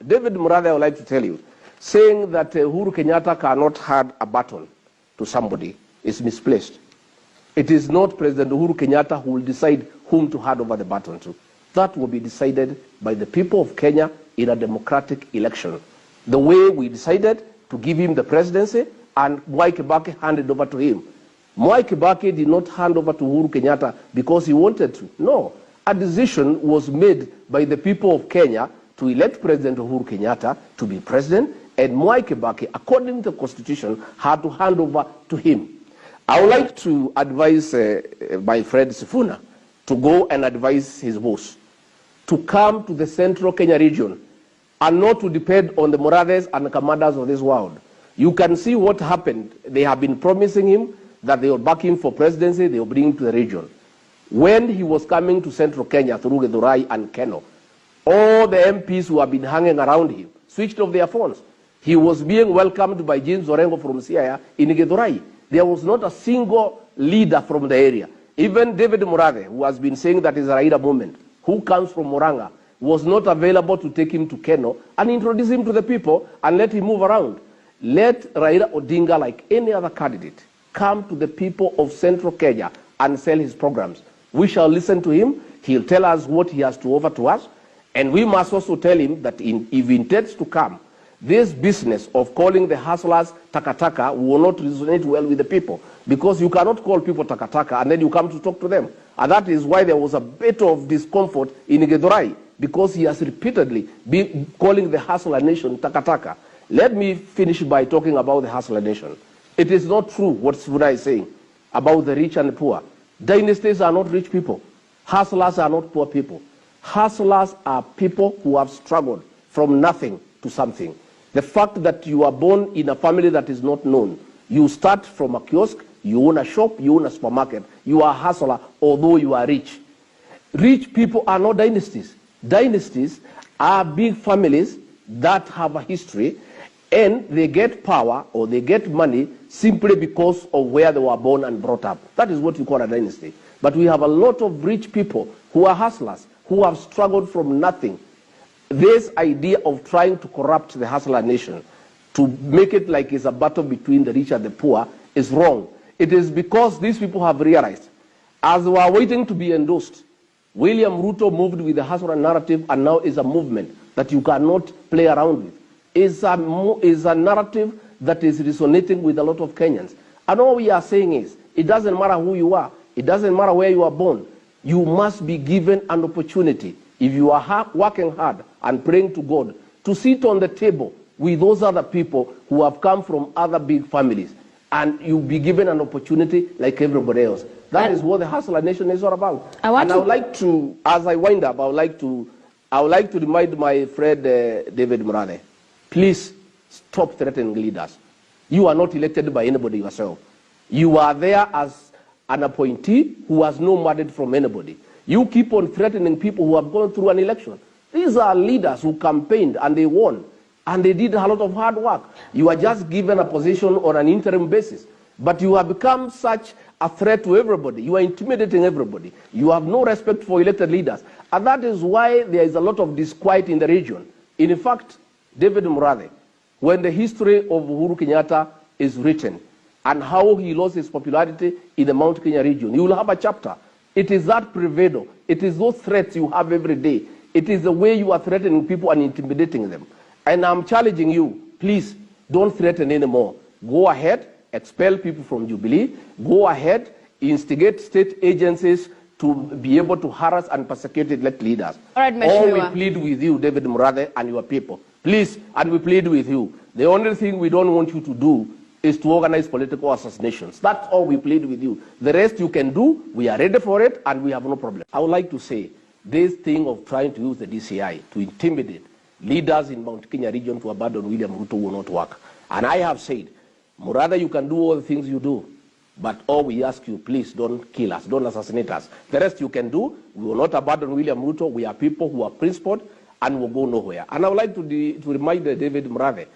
David Murathe, I would like to tell you, saying that Uhuru Kenyatta cannot hand a baton to somebody is misplaced. It is not President Uhuru Kenyatta who will decide whom to hand over the baton to. That will be decided by the people of Kenya in a democratic election. The way we decided to give him the presidency and Mwai Kibaki handed over to him. Mwai Kibaki did not hand over to Uhuru Kenyatta because he wanted to. No, a decision was made by the people of Kenya to elect President Uhuru Kenyatta to be president, and Mwai Kibaki, according to the Constitution, had to hand over to him. I would like to advise my friend Sifuna to go and advise his boss to come to the central Kenya region and not to depend on the Murathes and the commanders of this world. You can see what happened. They have been promising him that they will back him for presidency, they will bring him to the region. When he was coming to central Kenya through Githurai and Keno, all the MPs who have been hanging around him switched off their phones. He was being welcomed by James Orengo from Siaya in Githurai. There was not a single leader from the area. Even David Murathe, who has been saying that is a Raila movement, who comes from Muranga, was not available to take him to Keno and introduce him to the people and let him move around. Let Raila Odinga, like any other candidate, come to the people of Central Kenya and sell his programs. We shall listen to him. He'll tell us what he has to offer to us. And we must also tell him that if he intends to come, this business of calling the hustlers takataka will not resonate well with the people, because you cannot call people takataka and then you come to talk to them. And that is why there was a bit of discomfort in Githurai, because he has repeatedly been calling the hustler nation takataka. Let me finish by talking about the hustler nation. It is not true what Sifuna is saying about the rich and the poor. Dynasties are not rich people. Hustlers are not poor people. Hustlers are people who have struggled from nothing to something. The fact that you are born in a family that is not known, you start from a kiosk, you own a shop, you own a supermarket, you are a hustler, although you are rich. Rich people are not dynasties. Dynasties are big families that have a history, and they get power or they get money simply because of where they were born and brought up. That is what you call a dynasty. But we have a lot of rich people who are hustlers, who have struggled from nothing. This idea of trying to corrupt the hustler nation, to make it like it's a battle between the rich and the poor, is wrong. It is because these people have realized, as they were waiting to be endorsed, William Ruto moved with the hustler narrative, and now is a movement that you cannot play around with. Is a narrative that is resonating with a lot of Kenyans. And all we are saying is, it doesn't matter who you are, it doesn't matter where you are born, you must be given an opportunity, if you are working hard and praying to God, to sit on the table with those other people who have come from other big families, and you'll be given an opportunity like everybody else. That is what the hustler nation is all about. I would like to, as I wind up, I would like to remind my friend David Murathe, please stop threatening leaders. You are not elected by anybody yourself. You are there as an appointee who has no mandate from anybody. You keep on threatening people who have gone through an election. These are leaders who campaigned and they won, and they did a lot of hard work. You are just given a position on an interim basis, but you have become such a threat to everybody. You are intimidating everybody. You have no respect for elected leaders, and that is why there is a lot of disquiet in the region. In fact, David Murathe, when the history of Uhuru Kenyatta is written and how he lost his popularity in the Mount Kenya region, you will have a chapter. It is that bravado. It is those threats you have every day. It is the way you are threatening people and intimidating them. And I'm challenging you, please don't threaten anymore. Go ahead, expel people from Jubilee. Go ahead, instigate state agencies to be able to harass and persecute elect leaders. All right, All we plead with you, David Murathe, and your people. Please, and we plead with you. The only thing we don't want you to do is to organize political assassinations. That's all we plead with you. The rest you can do, we are ready for it, and we have no problem. I would like to say, this thing of trying to use the DCI to intimidate leaders in Mount Kenya region to abandon William Ruto will not work. And I have said, Murathe, you can do all the things you do, but all we ask you, please don't kill us, don't assassinate us. The rest you can do. We will not abandon William Ruto. We are people who are principled and will go nowhere. And I would like to remind David Murathe,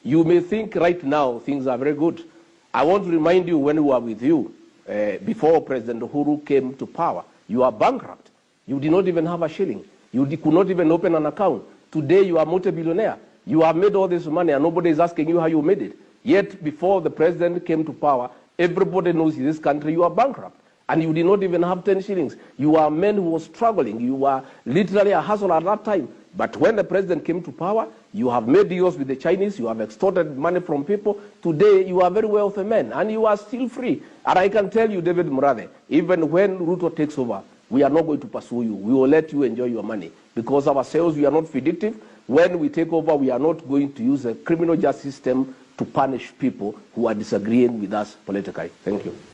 you may think right now things are very good. I want to remind you, when we were with you, before President Uhuru came to power, you are bankrupt. You did not even have a shilling. You could not even open an account. Today you are multi-billionaire. You have made all this money and nobody is asking you how you made it. Yet before the president came to power, everybody knows in this country you are bankrupt. And you did not even have 10 shillings. You are men who were struggling. You were literally a hustler at that time. But when the president came to power, you have made deals with the Chinese, you have extorted money from people. Today, you are very wealthy men, and you are still free. And I can tell you, David Murathe, even when Ruto takes over, we are not going to pursue you. We will let you enjoy your money. Because ourselves, we are not vindictive. When we take over, we are not going to use the criminal justice system to punish people who are disagreeing with us politically. Thank you.